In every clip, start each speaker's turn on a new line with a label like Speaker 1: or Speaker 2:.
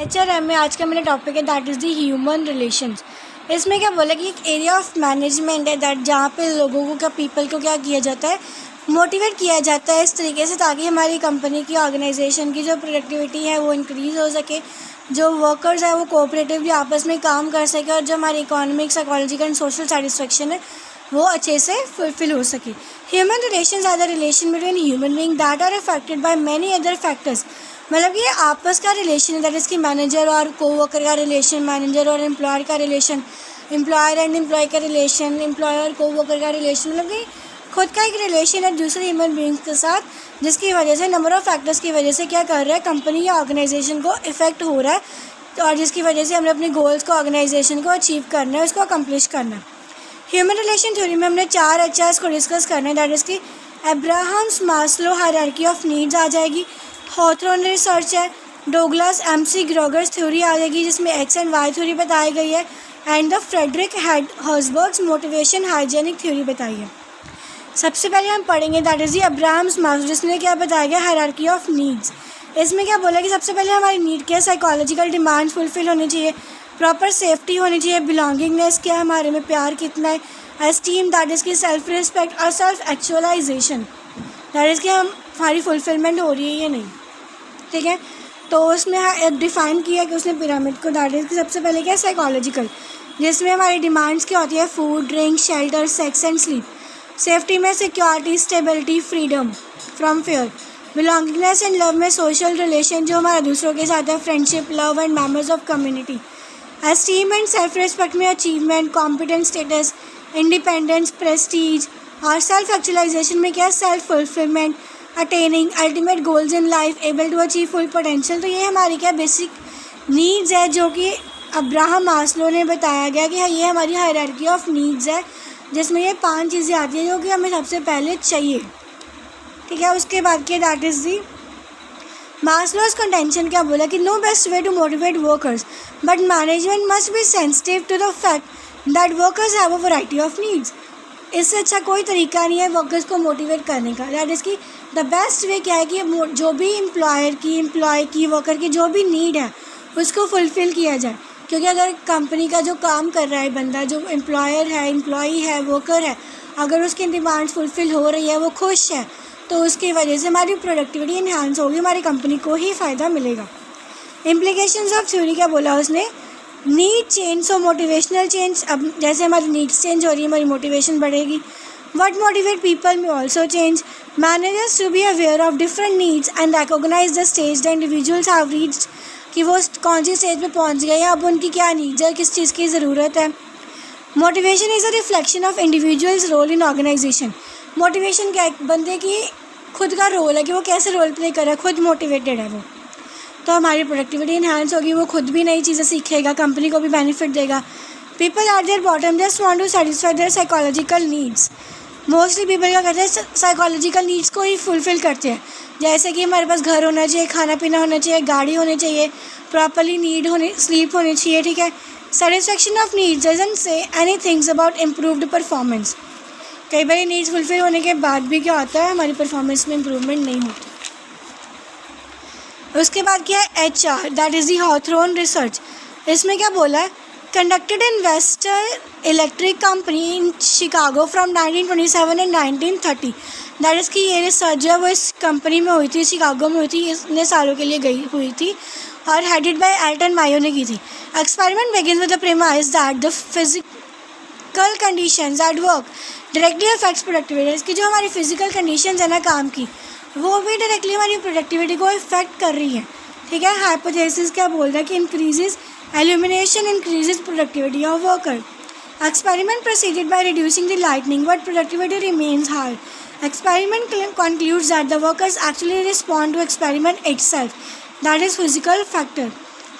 Speaker 1: HRM में आज का मेरा टॉपिक है that is the human relations. इसमें क्या बोला कि एक एरिया ऑफ मैनेजमेंट है दैट जहाँ पे लोगों को पीपल को क्या किया जाता है, मोटिवेट किया जाता है इस तरीके से ताकि हमारी कंपनी की ऑर्गेनाइजेशन की जो प्रोडक्टिविटी है वो इंक्रीज़ हो सके, जो वर्कर्स है वो कोऑपरेटिवली आपस में काम कर सके और जो हमारी economic, psychological and social satisfaction है वो अच्छे से फुलफिल हो सके। Human relations are the relation between human being that are affected by many other factors. मतलब ये आपस का रिलेशन है दैट इज़ कि मैनेजर और कोवर्कर का रिलेशन, मैनेजर और एम्प्लॉयर का रिलेशन, एम्प्लॉयर एंड एम्प्लॉय का रिलेशन, एम्प्लॉयर और कोवर्कर का रिलेशन। मतलब कि खुद का एक रिलेशन है दूसरे ह्यूमन बीइंग्स के साथ, जिसकी वजह से नंबर ऑफ़ फैक्टर्स की वजह से क्या कर रहा है, कंपनी या ऑर्गेनाइजेशन को इफेक्ट हो रहा है और जिसकी वजह से हमें अपने गोल्स को, ऑर्गेनाइजेशन को अचीव करना है, उसको अकम्प्लिश करना है। ह्यूमन रिलेशन थ्योरी में हमने 4 HRs को डिस्कस करना है दैट इज़ कि Abraham's Maslow hierarchy of needs आ जाएगी, हॉथरॉन रिसर्च है, डोगलास MC ग्रोगर्स थ्योरी आ जाएगी जिसमें X एंड Y थ्योरी बताई गई है, and the Frederick Herzberg's motivation hygienic theory बताई है। सबसे पहले हम पढ़ेंगे that is the Abraham's Maslow जिसने क्या बताया गया, हायरार्की ऑफ नीड्स। इसमें क्या बोला कि सबसे पहले हमारी नीड क्या है, साइकोलॉजिकल डिमांड्स फुलफिल होनी चाहिए, प्रॉपर सेफ्टी होनी चाहिए, बिलोंगिंगनेस क्या है, हमारे में प्यार कितना है, एस्टीम दैट इज़ की सेल्फ रिस्पेक्ट और सेल्फ एक्चुअलाइजेशन दैट इज़ कि हमारी फुलफिलमेंट हो रही है या नहीं। ठीक है, तो उसमें डिफ़ाइन किया कि उसने पिरामिड को दैट इज़ कि सबसे पहले क्या है, साइकोलॉजिकल, जिसमें हमारी डिमांड्स क्या होती है, food, drink, shelter, sex and sleep. Safety में security, stability, freedom from fear. Belongingness and love में सोशल रिलेशन जो हमारा दूसरों के साथ है, friendship, love and members of community. Esteem and self respect में achievement, competence, status, independence, prestige. और सेल्फ एक्चुअलाइजेशन में क्या है, self fulfilment, attaining ultimate goals in life, able to achieve full potential. तो ये हमारी क्या बेसिक नीड्स है जो कि अब्राहम मास्लो ने बताया गया कि ये हमारी हायरार्की ऑफ नीड्स है जिसमें ये 5 चीज़ें आती हैं जो कि हमें सबसे पहले चाहिए। ठीक है, उसके बाद के that is the Maslow's contention क्या बोला कि no best way to motivate workers but management must be sensitive to the fact that workers have a variety of needs. इससे अच्छा कोई तरीका नहीं है वर्कर्स को मोटिवेट करने का। दैट इज़ की द बेस्ट वे क्या है कि जो भी एम्प्लॉयर की, एम्प्लॉय की, वर्कर की जो भी नीड है उसको फुलफ़िल किया जाए। क्योंकि अगर कंपनी का जो काम कर रहा है बंदा, जो एम्प्लॉयर है, एम्प्लॉई है, वर्कर है, अगर उसकी डिमांड्स फुलफ़िल हो रही है, वो खुश है, तो उसकी वजह से हमारी प्रोडक्टिविटी इन्हांस होगी, हमारी कंपनी को ही फ़ायदा मिलेगा। इम्प्लीकेशंस ऑफ थ्योरी क्या बोला उसने, नीड चेंज, सो मोटिवेशनल चेंज। अब जैसे हमारी नीड्स चेंज हो रही है, हमारी मोटिवेशन बढ़ेगी। वट मोटिवेट पीपल में also change. Managers to be aware of different needs and recognize the stage the individuals have reached, कि वो कौन सी स्टेज पे पहुंच गए हैं, अब उनकी क्या नीड्स है, किस चीज़ की ज़रूरत है। Motivation is a reflection of individuals role in organisation. Motivation क्या है, बंदे की खुद का रोल है कि वो कैसे रोल प्ले कर रहा है, खुद मोटिवेटेड है वो, तो हमारी प्रोडक्टिविटी इन्हांस होगी, वो खुद भी नई चीज़ें सीखेगा, कंपनी को भी बेनिफिट देगा। People at their bottom just want to satisfy their psychological needs. Mostly people क्या करते हैं, साइकोलॉजिकल नीड्स को ही फुलफ़िल करते हैं, जैसे कि हमारे पास घर होना चाहिए, खाना पीना होना चाहिए, गाड़ी होनी चाहिए, प्रॉपरली नीड होने, स्लीप होनी चाहिए। ठीक है, satisfaction of needs doesn't say any things about improved performance. कई बार नीड्स फुलफ़िल होने के बाद भी क्या होता है, हमारी परफॉर्मेंस में इम्प्रूवमेंट नहीं होती। उसके बाद क्या है, HR that is the Hawthorne research. इसमें क्या बोला है, conducted in western electric company in Chicago from 1927 and 1930। That is कि ये रिसर्च जो है वो इस कंपनी में हुई थी, शिकागो में हुई थी, इतने सालों के लिए गई हुई थी और हेडेड बाय एल्टन मायो ने की थी। Experiment begins with the premise that the physical conditions at work directly affects productivity. इसकी जो हमारी फिजिकल कंडीशंस है ना काम की, वो भी डायरेक्टली हमारी प्रोडक्टिविटी को इफेक्ट कर रही है। ठीक है, हाइपोथेसिस क्या बोल रहा है कि increases illumination increases productivity of worker. Experiment proceeded by reducing the lightning but productivity remains high. Experiment concludes that the workers actually respond to experiment itself, that is physical factor,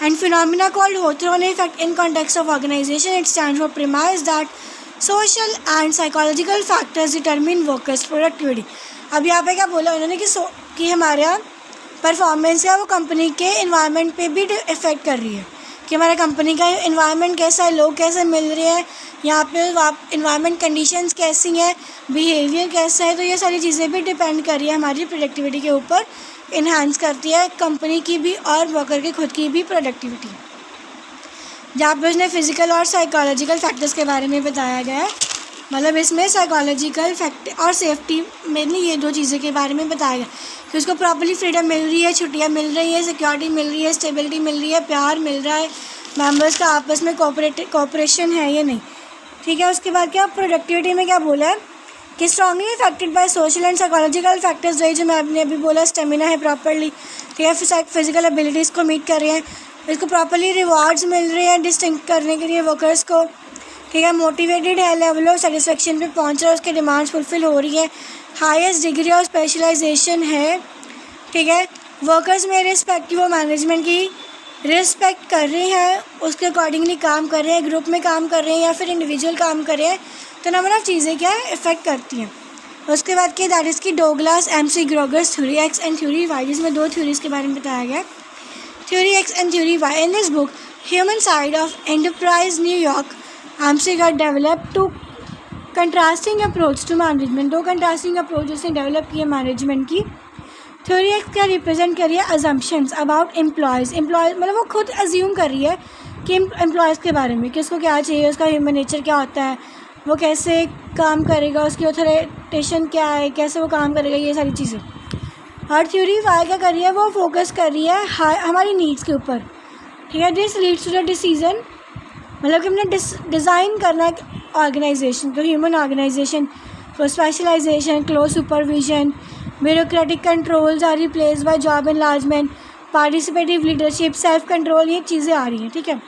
Speaker 1: and phenomena called Hawthorne effect in context of organization. It stands for premise that social and psychological factors determine workers' productivity. अब यहाँ पे क्या बोला उन्होंने कि हमारा performance है वो कंपनी के इन्वायरमेंट पे भी इफ़ेक्ट कर रही है, कि हमारे कंपनी का इन्वायरमेंट कैसा है, लोग कैसे मिल रहे हैं, यहाँ पे इन्वायरमेंट कंडीशंस कैसी हैं, बिहेवियर कैसा है। तो ये सारी चीज़ें भी डिपेंड कर रही है हमारी प्रोडक्टिविटी के ऊपर, इन्हांस करती है कंपनी की भी और वर्कर की खुद की भी प्रोडक्टिविटी। जहाँ पर उसने फिज़िकल और साइकोलॉजिकल फैक्टर्स के बारे में बताया गया है, मतलब इसमें साइकोलॉजिकल फैक्टर और सेफ्टी मेनली ये दो चीज़ों के बारे में बताया गया कि उसको प्रॉपर्ली फ्रीडम मिल रही है, छुट्टियाँ मिल रही है, सिक्योरिटी मिल रही है, स्टेबिलिटी मिल रही है, प्यार मिल रहा है, मेंबर्स का आपस में कोऑपरेशन है या नहीं, ठीक है। उसके बाद क्या प्रोडक्टिविटी में क्या बोला है कि strongly affected by social and psychological factors रही, जो मैंने अभी बोला, स्टेमिना है प्रॉपर्ली, ठीक है, फिजिकल एबिलिटीज़ को मीट कर रहे हैं, इसको प्रॉपर्ली रिवार्ड्स मिल रहे हैं डिस्टिंक्ट करने के लिए वर्कर्स को, ठीक है, मोटिवेटेड है, लेवल ऑफ सेटिस्फेक्शन पे पहुंच रहा है, उसके डिमांड्स फुलफिल हो रही है, हाईएस्ट डिग्री ऑफ स्पेशलाइजेशन है, ठीक है, वर्कर्स में रिस्पेक्टिव मैनेजमेंट की रिस्पेक्ट कर रहे हैं, उसके अकॉर्डिंगली काम कर रहे हैं, ग्रुप में काम कर रहे हैं या फिर इंडिविजुअल काम कर रहे हैं, तो नंबर ऑफ़ चीज़ें क्या है इफ़ेक्ट करती हैं। उसके बाद क्या दैट इज़ की Douglas McGregor's theory X and theory Y, जिसमें दो थ्योरीज़ के बारे में बताया गया, theory X and theory Y. In this book human side of enterprise New York MC got develop two contrasting approach to management, दो contrasting approach उसने develop किए मैनेजमेंट की। थ्योरी एक्स क्या रिप्रेजेंट कर रही है अजम्पशंस अबाउट एम्प्लॉयज़ मतलब वो खुद अज्यूम कर रही है कि एम्प्लॉयज़ के बारे में कि उसको क्या चाहिए, उसका ह्यूमन नेचर क्या होता है, वो कैसे काम करेगा, उसकी ऑथराइजेशन क्या है, कैसे वो काम करेगा, ये सारी चीज़ें। और थ्योरी वाई क्या कर रही है, वो फोकस कर रही है हमारी नीड्स के ऊपर, ठीक है। This leads to the decision, मतलब कि हमने डिज़ाइन करना है ऑर्गेनाइजेशन, तो ह्यूमन ऑर्गेनाइजेशन को specialisation, close supervision, bureaucratic controls are replace by job enlargement, participative leadership, self control, ये चीज़ें आ रही हैं, ठीक है।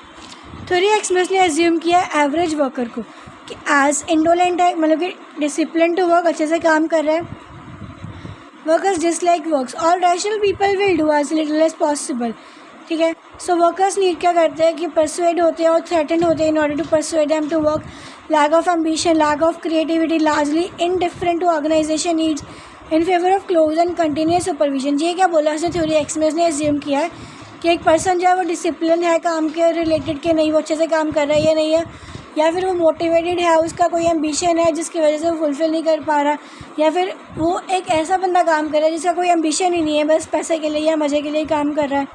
Speaker 1: थ्योरी एक्स में उसने एज्यूम किया एवरेज वर्कर को कि एज इंडोलेंट है, मतलब कि डिसिप्लिन टू वर्क, अच्छे से काम कर रहे हैं, workers dislike works, all rational people will do as little as possible, ठीक है। सो वर्कर्स नीड क्या करते हैं कि परसुएड होते हैं और थ्रेटन होते हैं in order to persuade them to work, lack of ambition, lack of creativity, largely indifferent to organisation needs in favour of close and continuous supervision. ये क्या बोला उसने थ्योरी एक्स में, उसने एज्यूम किया है कि एक पर्सन जो है वो डिसिप्लिन है काम के रिलेटेड के नहीं, वो अच्छे से काम कर रहा है या नहीं है, या फिर वो मोटिवेटेड है, उसका कोई एम्बिशन है जिसकी वजह से वो फुलफ़िल नहीं कर पा रहा, या फिर वो एक ऐसा बंदा काम कर रहा है जिसका कोई एम्बिशन ही नहीं है, बस पैसे के लिए या मज़े के लिए काम कर रहा है,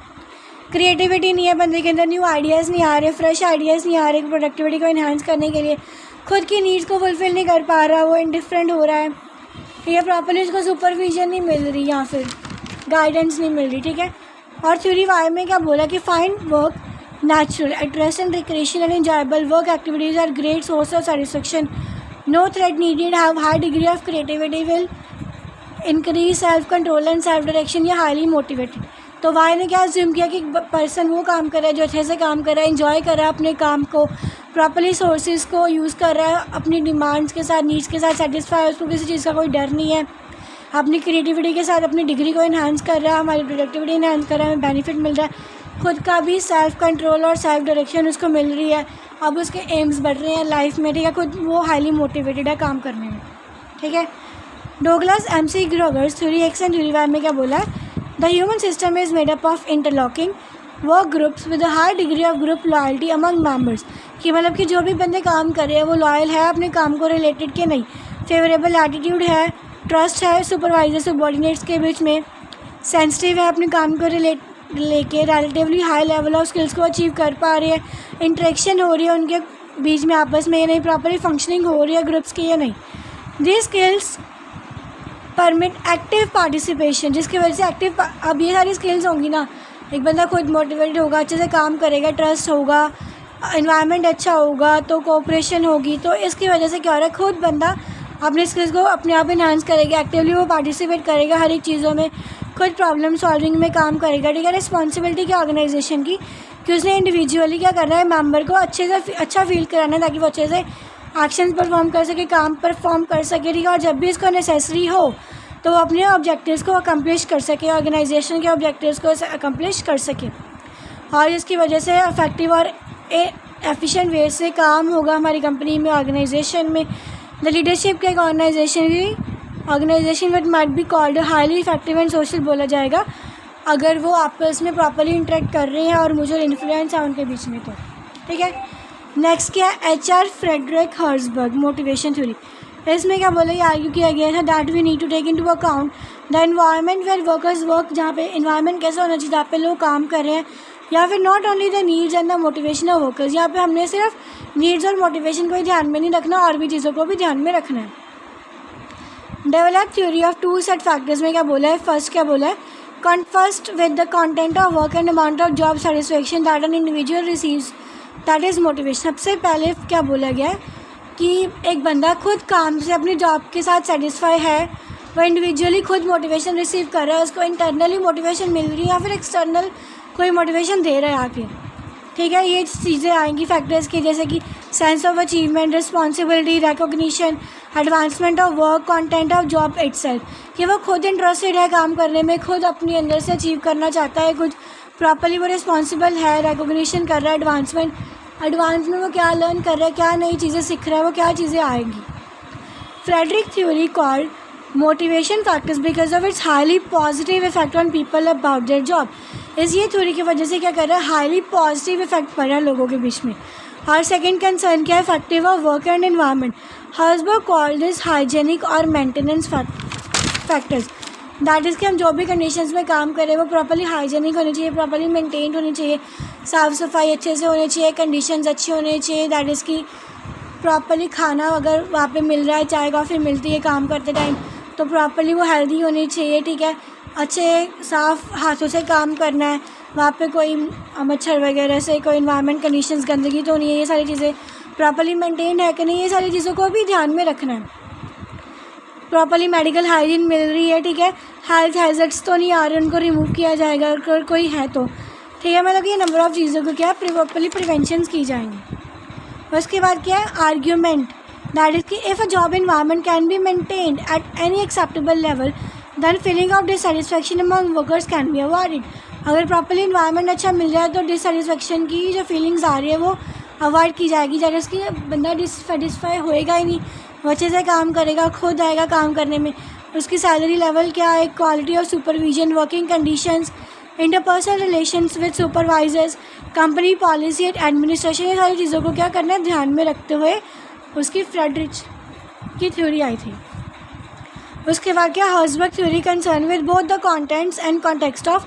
Speaker 1: क्रिएटिविटी नहीं है बंदे के अंदर, न्यू आइडियाज़ नहीं आ रहे, फ्रेश आइडियाज़ नहीं आ रहे प्रोडक्टिविटी को इन्हांस करने के लिए, खुद की नीड्स को फुलफ़िल नहीं कर पा रहा, वो इंडिफरेंट हो रहा है, ठीक है, प्रॉपर्ली उसको सुपरविजन नहीं मिल रही या फिर गाइडेंस नहीं मिल रही, ठीक है। और थ्योरी वाई में क्या बोला कि find work natural, at rest and recreation and enjoyable work activities are great source of satisfaction, no threat needed, have high degree of creativity, will increase self control and self direction, या highly motivated। तो Y ने क्या assume किया कि person वो काम कर रहा है जो अच्छे से काम कर रहा है, इन्जॉय कर रहा है अपने काम को, प्रॉपर्ली सोर्सेज को यूज़ कर रहा है, अपनी डिमांड्स के साथ, नीड्स के साथ सेटिस्फाई, उसको किसी चीज़ का कोई डर नहीं है, अपनी क्रिएटिविटी के साथ अपनी डिग्री को इन्हांस कर रहा है, हमारी प्रोडक्टिविटी इन्हांस कर रहा है, हमें बेनिफिट मिल रहा है, खुद का भी सेल्फ कंट्रोल और सेल्फ डायरेक्शन उसको मिल रही है, अब उसके एम्स बढ़ रहे हैं लाइफ में, ठीक है, खुद वो हाईली मोटिवेटेड है काम करने में, ठीक है। Douglas McGregor's theory X and theory Y में क्या बोला है, the human system is made up of interlocking work groups with a high degree of group loyalty among members, कि मतलब कि जो भी बंदे काम कर रहे हैं वो लॉयल है अपने काम को रिलेटेड के नहीं, फेवरेबल एटीट्यूड है, ट्रस्ट है सुपरवाइजर सबॉर्डिनेट्स के बीच में, सेंसिटिव है अपने काम को लेके, relatively high level of skills को अचीव कर पा रहे हैं, इंटरेक्शन हो रही है उनके बीच में आपस में या नहीं, प्रॉपरली फंक्शनिंग हो रही है ग्रुप्स की या नहीं, this skills permit active participation, जिसकी वजह से एक्टिव, अब ये सारी स्किल्स होंगी ना, एक बंदा खुद मोटिवेटेड होगा, अच्छे से काम करेगा, ट्रस्ट होगा, एनवायरनमेंट अच्छा होगा, तो कोऑपरेशन होगी, तो इसकी वजह से क्या हो रहा है, खुद बंदा अपने स्किल्स को अपने आप इन्हांस करेगा, एक्टिवली वो पार्टिसिपेट करेगा हर एक चीज़ों में, खुद प्रॉब्लम सॉल्विंग में काम करेगा, ठीक है। रिस्पॉन्सिबिलिटी की ऑर्गेनाइजेशन की कि उसने इंडिविजुअली क्या करना है, मेंबर को अच्छे से अच्छा फील कराना है ताकि वो अच्छे से एक्शन परफॉर्म कर सके, काम परफॉर्म कर सके, ठीक है। और जब भी इसको नेसेसरी हो तो वो अपने ऑब्जेक्टिव्स को अकम्प्लिश कर सके, ऑर्गेनाइजेशन के ऑब्जेक्टिव्स को अकम्प्लिश कर सके, और इसकी वजह से इफेक्टिव और एफिशिएंट वे से काम होगा हमारी कंपनी में, ऑर्गेनाइजेशन में। द लीडरशिप का एक organisation with might be called highly effective and social बोला जाएगा अगर वो आपस में प्रॉपर्ली इंटरेक्ट कर रहे हैं और म्यूचुअल इन्फ्लुएंस है उनके बीच में, तो ठीक है। नेक्स्ट क्या है, HR Frederick Herzberg motivation theory. इसमें क्या बोला, ये आर्ग्यू किया गया था that we need to take into account the environment where workers work, जहाँ पे एनवायरनमेंट कैसा होना चाहिए जहाँ पे लोग काम कर रहे हैं, या फिर not only the needs and the motivation of workers, यहाँ पे हमने सिर्फ नीड्स और मोटिवेशन को ही ध्यान में नहीं रखना, और भी चीज़ों को भी ध्यान में रखना है। Develop theory of two set factors में क्या बोला है, फर्स्ट क्या बोला है, first with the content of work and amount of job satisfaction that an individual receives that is motivation. सबसे पहले क्या बोला गया है कि एक बंदा खुद काम से अपनी जॉब के साथ सेटिस्फाई है, वो इंडिविजुअली खुद मोटिवेशन रिसीव कर रहा है, उसको इंटरनली मोटिवेशन मिल रही है या फिर एक्सटर्नल कोई मोटिवेशन दे रहा है आके, ठीक है। ये चीज़ें आएंगी फैक्टर्स की, जैसे कि sense of achievement, responsibility, recognition, advancement of work, content of job itself, कि वो खुद इंटरेस्टेड है काम करने में, खुद अपनी अंदर से अचीव करना चाहता है कुछ, प्रॉपर्ली वो रिस्पॉन्सिबल है, रिकॉग्निशन कर रहा है, एडवांस में वो क्या लर्न कर रहा है, क्या नई चीज़ें सीख रहा है, वो क्या चीज़ें आएंगी। Frederick theory called motivation factors because of its highly positive effect on people about their job. ये थ्योरी की वजह से क्या कर रहा है, हाईली पॉजिटिव इफेक्ट पड़ रहा है लोगों के बीच में। और सेकंड कंसर्न क्या है, effective of work and environment. Herzberg called this hygienic और मेंटेनेंस फैक्टर्स, दैट इज़ कि हम जो भी कंडीशंस में काम करें वो प्रॉपर्ली हाइजेनिक होनी चाहिए, प्रॉपर्ली मेंटेन होनी चाहिए, साफ़ सफाई अच्छे से होनी चाहिए, कंडीशंस अच्छी होनी चाहिए, दैट इज़ कि प्रॉपर्ली खाना अगर वहाँ पे मिल रहा है, चाय कॉफ़ी मिलती है काम करते टाइम, तो प्रॉपर्ली वो हेल्दी होनी चाहिए, ठीक है। अच्छे साफ़ हाथों से काम करना है, वहाँ पे कोई मच्छर वगैरह से कोई इन्वायरमेंट कंडीशंस गंदगी तो नहीं है, ये सारी चीज़ें प्रॉपर्ली मेंटेन है कि नहीं, ये सारी चीज़ों को भी ध्यान में रखना है। प्रॉपर्ली मेडिकल हाइजीन मिल रही है, ठीक है, हेल्थ हैज़र्ड्स तो नहीं आ रहे, उनको रिमूव किया जाएगा अगर कोई है तो, ठीक है। मतलब ये नंबर ऑफ़ चीज़ों को क्या प्रॉपर्ली प्रिवेंशन की जाएंगी। उसके बाद क्या है, आर्ग्यूमेंट, दैट इज़ कि if a job environment can be maintained at any acceptable level than feeling of dissatisfaction among workers can be avoided. अगर प्रॉपर्ली इन्वायरमेंट अच्छा मिल रहा है तो डिससेटिस्फैक्शन की जो फीलिंग्स आ रही है वो अवॉइड की जाएगी, जैसे इसकी बंदा डिससेटिस्फाई होएगा ही नहीं, वो अच्छे से काम करेगा, खुद आएगा काम करने में। उसकी सैलरी लेवल क्या है, quality of supervision, working conditions, interpersonal relations with supervisors, company policy and administration, ये सारी चीज़ों को क्या करना है, ध्यान में रखते हुए उसकी फ्रेडरिक की थ्योरी आई थी। उसके बाद क्या, Herzberg theory concern with both the contents and context of.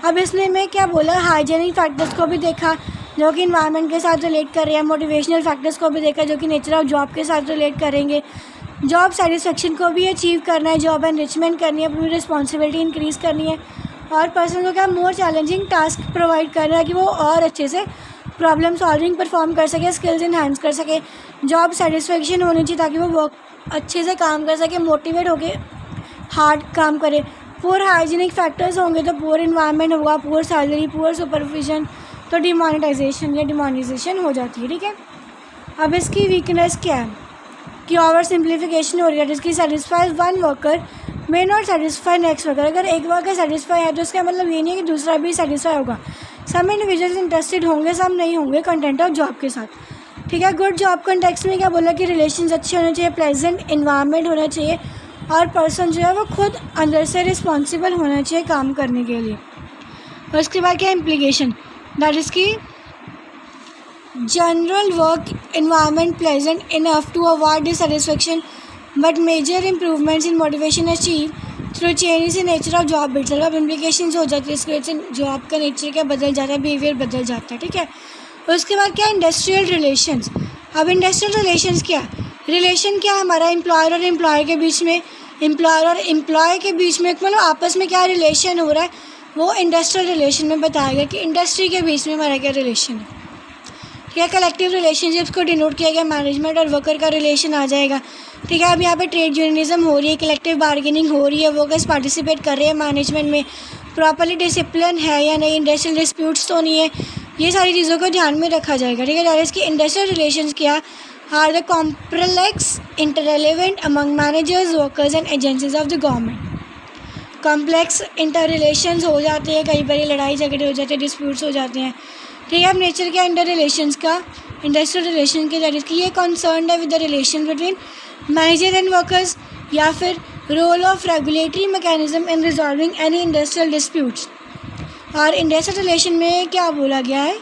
Speaker 1: अब इसने में क्या बोला, हाइजेनिक फैक्टर्स को भी देखा जो कि इन्वायरमेंट के साथ रिलेट कर रहे हैं, मोटिवेशनल फैक्टर्स को भी देखा जो कि नेचर ऑफ जॉब के साथ रिलेट करेंगे, जॉब सेटिस्फेक्शन को भी अचीव करना है, जॉब एनरिचमेंट करनी है, अपनी रिस्पॉन्सिबिलिटी इंक्रीज़ करनी है, और पर्सन को क्या मोर चैलेंजिंग टास्क प्रोवाइड करना है कि वो और अच्छे से प्रॉब्लम सॉल्विंग परफॉर्म कर सके, स्किल्स इन्हांस कर सके, जॉब सेटिस्फेक्शन होनी चाहिए ताकि वो वर्क अच्छे से काम कर सके, मोटिवेट होके हार्ड काम करे। पुअर हाइजीनिक फैक्टर्स होंगे तो पुअर इन्वायरमेंट होगा, पुअर सैलरी, पुअर सुपरविजन, तो डिमोनेटाइजेशन हो जाती है, ठीक है। अब इसकी वीकनेस क्या है कि ओवर सिंप्लीफिकेशन हो रही है, जिसकी satisfies one worker may not satisfy next worker. अगर एक वर्कर सेटिस्फाई है तो उसका मतलब ये नहीं है कि दूसरा भी सेटिस्फाई होगा। सम इंडिविजुअल्स इंटरेस्टेड होंगे, सम नहीं होंगे कंटेंट ऑफ जॉब के साथ, ठीक है। गुड जॉब कॉन्टेक्स्ट में क्या बोला कि रिलेशंस अच्छे होने चाहिए, प्लेजेंट इन्वायरमेंट होना चाहिए, और पर्सन जो है वो खुद अंदर से रिस्पॉन्सिबल होना चाहिए काम करने के लिए। और उसके बाद क्या इम्प्लीकेशन, दैट इज़ की general work environment pleasant enough to avoid dissatisfaction, but major improvements in motivation achieved through changes in nature of job itself. अब implications हो जाती है, इसकी वजह से जॉब का नेचर क्या बदल जाता है, बिहेवियर बदल जाता है, ठीक है। उसके बाद क्या इंडस्ट्रियल रिलेशंस। अब इंडस्ट्रियल रिलेशंस क्या, रिलेशन क्या है हमारा एम्प्लॉयर और एम्प्लॉय के बीच में, एम्प्लॉयर और एम्प्लॉय के बीच में मतलब आपस में क्या रिलेशन हो रहा है, वो इंडस्ट्रियल रिलेशन में बताएगा कि इंडस्ट्री के बीच में हमारा क्या रिलेशन है, ठीक है। कलेक्टिव रिलेशनशिप्स को डिनोट किया गया, मैनेजमेंट और वर्कर का रिलेशन आ जाएगा, ठीक है। अब यहाँ पे ट्रेड यूनियनिज्म हो रही है, कलेक्टिव बार्गेनिंग हो रही है, वर्कर्स पार्टिसिपेट कर रहे हैं मैनेजमेंट में, प्रॉपर्ली डिसिप्लिन है या नहीं, इंडस्ट्रियल डिस्प्यूट्स तो नहीं है, ये सारी चीज़ों को ध्यान में रखा जाएगा, ठीक है। दैट इज़ की इंडस्ट्रियल रिलेशंस क्या are the complex interrelations among managers, workers and agencies of the government. Complex interrelations हो जाते हैं, कई बार लड़ाई झगड़े हो जाते हैं, डिस्प्यूट्स हो जाते हैं, ठीक है। अब नेचर क्या इंटर रिलेशंस का, इंडस्ट्रियल रिलेशन के, दैट इज़ की ये कंसर्न है with the relation between manager and workers, या फिर role of regulatory mechanism in resolving any industrial disputes. और इंडस्ट्रियल रिलेशन में क्या बोला गया है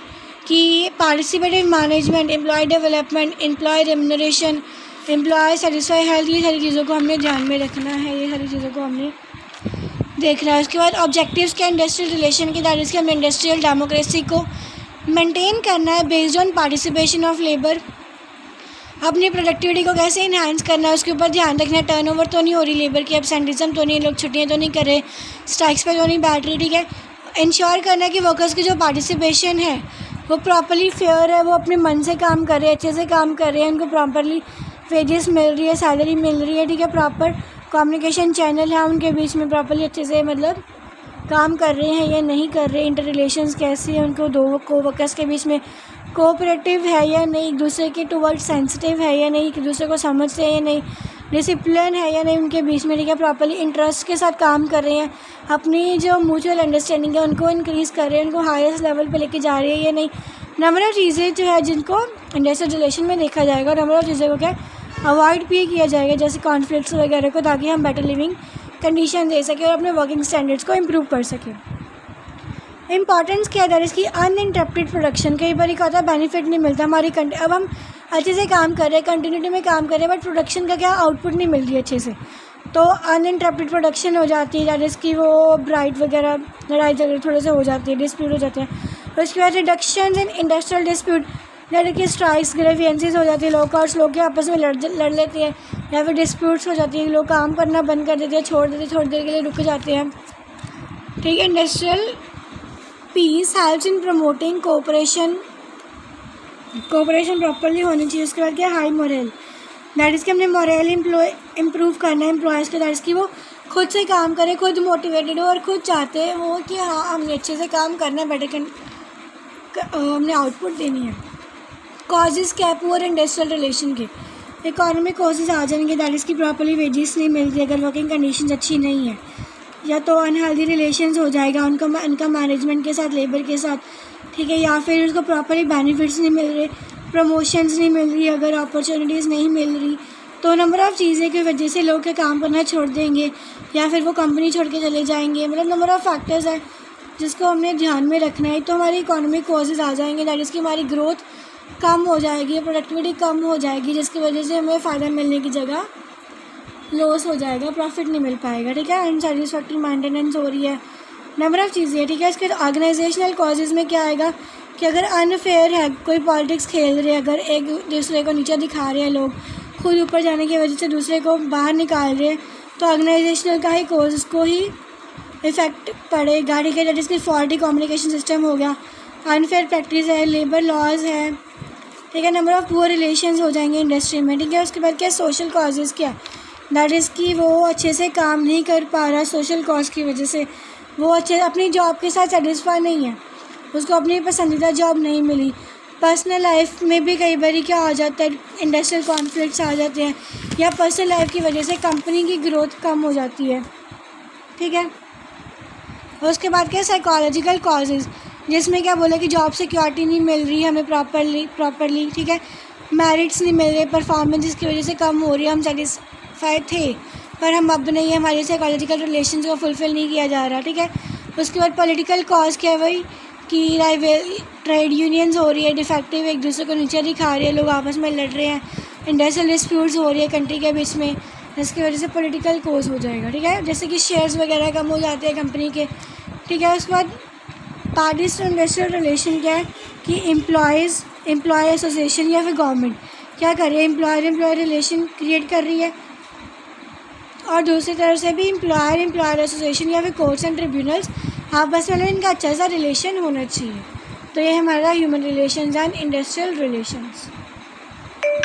Speaker 1: कि participative management, employee development, employee remuneration, employee satisfy health, ये सारी चीज़ों को हमने ध्यान में रखना है, ये सारी चीज़ों को हमने देखना है। उसके बाद ऑब्जेक्टिव्स क्या इंडस्ट्रियल रिलेशन के, दैट इज़ कि हमें इंडस्ट्रियल डेमोक्रेसी को मेंटेन करना है based on participation of labour. अपनी प्रोडक्टिविटी को कैसे इन्हांस करना है उसके ऊपर ध्यान रखना है। टर्नओवर तो नहीं हो रही लेबर की, एब्सेंटिज्म तो नहीं, लोग छुट्टियाँ तो नहीं कर रहे, स्ट्राइक्स पे तो नहीं बैठ रही, ठीक है। इंश्योर करना है कि वर्कर्स की जो पार्टिसिपेशन है वो प्रॉपर्ली फेयर है, वो अपने मन से काम कर रहे हैं, अच्छे से काम कर रहे हैं, उनको प्रॉपरली वेजेस मिल रही है, सैलरी मिल रही है, ठीक है। प्रॉपर कम्युनिकेशन चैनल है उनके बीच में, प्रॉपरली अच्छे से मतलब काम कर रहे हैं या नहीं कर रहे, इंटर रिलेशंस कैसे हैं उनको, दो को वर्कर्स के बीच में कोऑपरेटिव है या नहीं, एक दूसरे के टुवर्ड सेंसिटिव है या नहीं, एक दूसरे को समझते हैं या नहीं, डिसिप्लिन है या नहीं उनके बीच में, ठीक है। प्रॉपर्ली इंटरेस्ट के साथ काम कर रहे हैं, अपनी जो म्यूचुअल अंडरस्टैंडिंग है उनको इंक्रीज़ कर रहे हैं, उनको हाईएस्ट लेवल पे लेके जा रही है या नहीं। नंबर ऑफ़ चीज़ें जो है जिनको इंडस्ट्रियल रिलेशन में देखा जाएगा, नंबर ऑफ़ चीज़ों को क्या अवॉइड भी किया जाएगा, जैसे कॉन्फ्लिक्ट्स वगैरह को, ताकि हम बेटर लिविंग कंडीशन दे सकें और अपने वर्किंग स्टैंडर्ड्स को इम्प्रूव कर सकें। इंपॉर्टेंस क्या है इसकी, अनइंटरप्टेड प्रोडक्शन। कई बार क्या होता है बेनिफिट नहीं मिलता हमारी अब हम अच्छे से काम कर रहे हैं, कंटिन्यूटी में काम कर रहे हैं, बट प्रोडक्शन का क्या आउटपुट नहीं मिल रही अच्छे से, तो अनइंटरप्टेड प्रोडक्शन हो जाती है, दैट इज़ कि वो ब्राइट वगैरह लड़ाई झगड़े थोड़े से हो जाती है, डिस्प्यूट हो जाते हैं। उसके बाद रिडक्शन इन इंडस्ट्रियल डिस्प्यूट, जैसे कि स्ट्राइक्स ग्रेवियंसेस हो जाती है, लॉकआउट्स, लोग के आपस में लड़ लेते हैं, या फिर डिस्प्यूट्स हो जाती है, लोग काम करना बंद कर देते हैं, छोड़ देते हैं, थोड़ी देर के लिए रुक जाते हैं, ठीक है। Industrial peace helps in promoting cooperation properly होनी चाहिए। उसके बाद क्या हाई मोरल, दैट इज़ कि हमने मोरल इम्प्रूव करना है एम्प्लॉयज़ का, दैट इज़ कि वो खुद से काम करें, खुद मोटिवेटेड हो और खुद चाहते हो कि हाँ हमने अच्छे से काम करना है, बेटर हमने आउटपुट देनी है। कॉजेज़ क्या है पुअर इंडस्ट्रियल रिलेशन के, इकोनॉमिक कॉजेज़ आ जाएंगे, दैट इज़ कि प्रॉपरली वेजेस नहीं मिल रही, अगर वर्किंग कंडीशंस अच्छी नहीं है, या तो अनहेल्दी रिलेशंस हो जाएगा उनका मैनेजमेंट के साथ, लेबर के साथ, ठीक है, या फिर उसको प्रॉपरली बेनिफिट्स नहीं मिल रहे, प्रमोशंस नहीं मिल रही, अगर अपॉर्चुनिटीज़ नहीं मिल रही, तो नंबर ऑफ़ चीज़ें की वजह से लोग क्या काम करना छोड़ देंगे या फिर वो कंपनी छोड़ के चले जाएंगे, मतलब नंबर ऑफ़ फैक्टर्स हैं जिसको हमने ध्यान में रखना है। तो हमारी इकोनॉमिक कॉजेज़ आ जाएंगे, दैट इज़ कि हमारी ग्रोथ कम हो जाएगी, प्रोडक्टिविटी कम हो जाएगी, जिसकी वजह से हमें फ़ायदा मिलने की जगह लॉस हो जाएगा, प्रॉफिट नहीं मिल पाएगा, ठीक है। अनसेटिस्फैक्टरी मेंटेनेंस हो रही है, नंबर ऑफ़ चीज़ें, ठीक है। इसके ऑर्गेनाइजेशनल कॉजेज़ में क्या आएगा कि अगर अनफेयर है, कोई पॉलिटिक्स खेल रहे हैं, अगर एक दूसरे को नीचे दिखा रहे हैं, लोग खुद ऊपर जाने की वजह से दूसरे को बाहर निकाल रहे हैं, तो ऑर्गेनाइजेशनल का ही कॉज को ही इफ़ेक्ट पड़ेगा, ठीक है। जिसकी फॉल्टी कम्युनिकेशन सिस्टम हो गया, अनफेयर प्रैक्टिस है, लेबर लॉज है, ठीक है। नंबर ऑफ़ पुअर रिलेशंस हो जाएंगे इंडस्ट्री में, ठीक है। उसके बाद क्या सोशल कॉजेज़ क्या, दैट इज़ कि वो अच्छे से काम नहीं कर पा रहा सोशल कॉज की वजह से, वो अच्छे अपनी जॉब के साथ सेटिस्फाई नहीं है, उसको अपनी पसंदीदा जॉब नहीं मिली। पर्सनल लाइफ में भी कई बार क्या हो जाता है, इंडस्ट्रियल कॉन्फ्लिक्ट्स आ जाते हैं, या पर्सनल लाइफ की वजह से कंपनी की ग्रोथ कम हो जाती है, ठीक है। और उसके बाद क्या साइकोलॉजिकल कॉजेज़, जिसमें क्या बोला कि जॉब सिक्योरिटी नहीं मिल रही हमें प्रॉपरली, ठीक है, मेरिट्स नहीं मिल रहे, परफॉर्मेंस जिसकी वजह से कम हो रही है, हम सेटिस्फाई थे पर हम अब नहीं, हमारे साइकोलॉजिकल रिलेशंस को फुलफ़िल नहीं किया जा रहा, ठीक है। उसके बाद पॉलिटिकल कॉज क्या है, वही कि ट्रेड यूनियंस हो रही है डिफेक्टिव, एक दूसरे को नीचे दिखा रही है, लोग आपस में लड़ रहे हैं, इंडस्ट्रियल डिस्प्यूट्स हो रही है कंट्री के बीच में, जिसकी वजह से पॉलिटिकल कॉज हो जाएगा, ठीक है। जैसे कि शेयर्स वगैरह कम हो जाते हैं कंपनी के, ठीक है। उसके बाद पार्टीज टू इंडस्ट्रियल रिलेशन क्या है कि एम्प्लॉय एसोसिएशन या फिर गवर्नमेंट क्या कर रही है, एम्प्लॉयर रिलेशन क्रिएट कर रही है, और दूसरी तरफ से भी एम्प्लॉयर एसोसिएशन या फिर कोर्ट्स एंड ट्रिब्यूनल्स आपस में इनका अच्छा सा रिलेशन होना चाहिए। तो ये हमारा human relations and industrial relations.